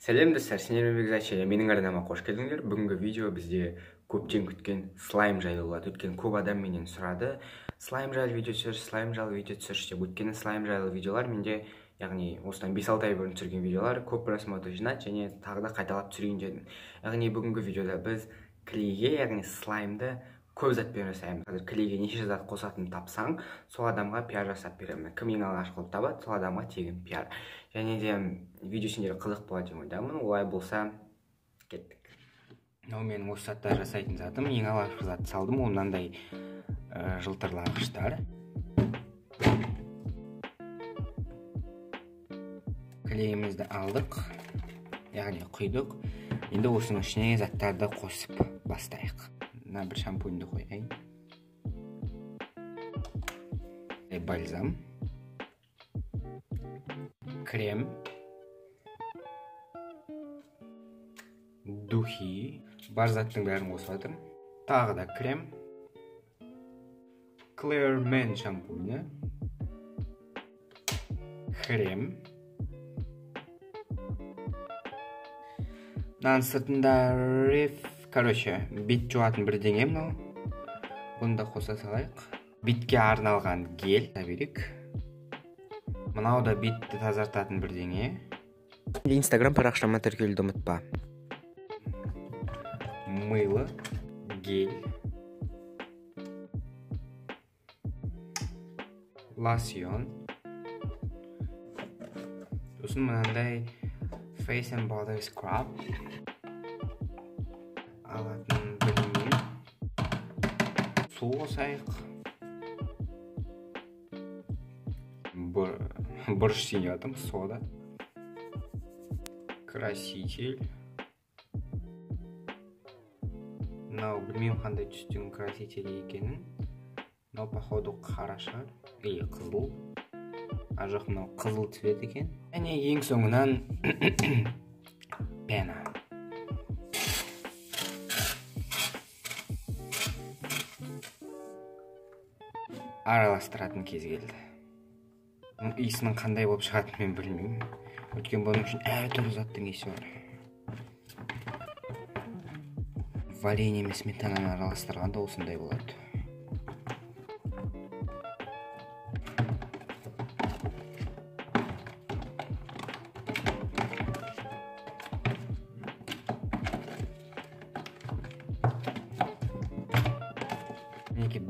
Сәлем достар, сендермен бекзат, менің арнама қош келдіңдер. Бүгінгі видео бізде көптен күткен слайм жайлы болады. Өткен көп адам менен сұрады. Слайм жайлы видео түсірші деп. Өйткені слайм жайлы видеолар менде, яғни осыдан 5-6 ай бұрын түсірген видеолар көп просмотр жинады және тағы да қайталап түсірейін дедім. Яғни бүгінгі видеода біз клейге, яғни слаймды көп затпен жасаймыз. Қазір клейге неше зат қосатынын тапсаң, сол адамға пиар жасап беремін. Кім ең алғаш қылып табады, сол адамға тегін пиар. Және де видео сендерге қызық болады деп ойдамын. Олай болса, кеттік. Мынау менің осы затта жасайтын затым. Ең алғашқы зат салдым, ол мынандай жылтырлағыштар. Клейімізді алдық, яғни құйдық. Енді осының ішіне заттарды қосып бастайық. Мына бір шампуньді қояйын. Бальзам, крем, духи, бар заттың бәрін қосып жатырмын. Тағы да крем, Clear Men шампуні, крем. Мынаның сыртында бет жуатын бірдеңе мынау. Бұны да қоса салайық. Бетке арналған гель берейік. Мынау да бетті тазартатын бірдеңе. Инстаграм парақшама тіркелуді ұмытпа. Мыло, гель, лосьон. Сосын мынандай Face and Body Scrub. Алатын бірдеңе. Су қосайық. Бұрыш сенетім, сода. Краситель. Мынау білмеймін қандай түстің красителі екенін. Мынау походу қара шығар. Қызыл. Жоқ, мынау қызыл цвет екен. Және ең соңынан пена. Араластыратын кез келді. Иісінің қандай болып шығатын мен білмеймін. Өткен бұның үшін әртүрлі заттың иісі бар. Варенье мен сметананы араластырғанда осындай болады.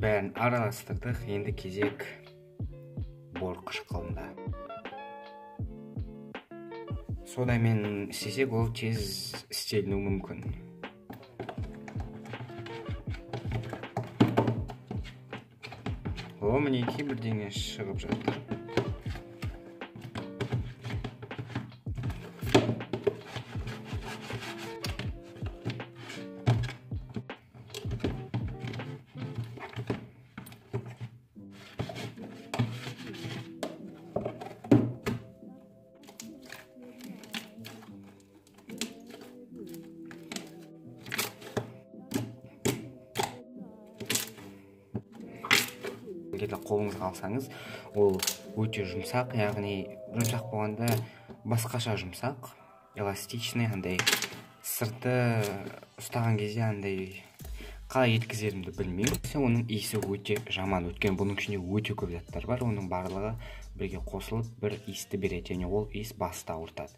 Бәрін араластырдық, енді кезек бор қышқылында. Содамен істесек, ол тез істелінуі мүмкін. О, мінекей бірдеңе шығып жатыр. Қолыңызға алсаңыз, ол өте жұмсақ, яғни жұмсақ болғанда басқаша жұмсақ, эластичный, андай сырты ұстаған кезде андай қалай еткізерімді білмеймін. Оның иісі өте жаман. Өткен бұның ішінде өте көп заттар бар, оның барлығы бірге қосылып бір иісті береді, және ол иіс басты ауыртады.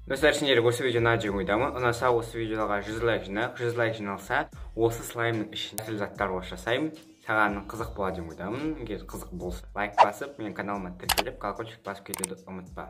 Достар, сендерге осы видео ұнады деп ойдамын. Ұнаса осы видеоға 100 лайк жинайық. 100 лайк жиналса, осы слаймның ішіне түрлі заттар жасаймын. Саған қызық болады деп ойдамын. Егер қызық болса, лайк басып, менің каналыма тіркеліп, колокольчик басып кетуді ұмытпа.